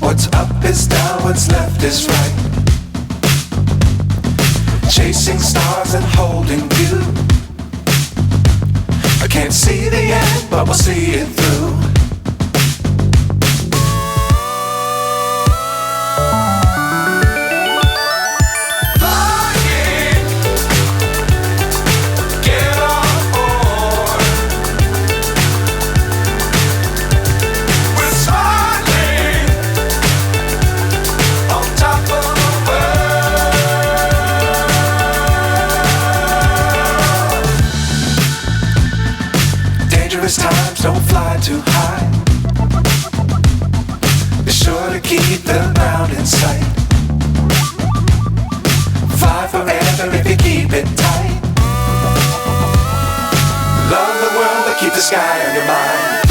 What's up is down, what's left is right. Chasing stars and holding you. I can't see the end, but we'll see it through. Times don't fly too high. Be sure to keep the ground in sight. Fly forever if you keep it tight. Love the world but keep the sky on your mind.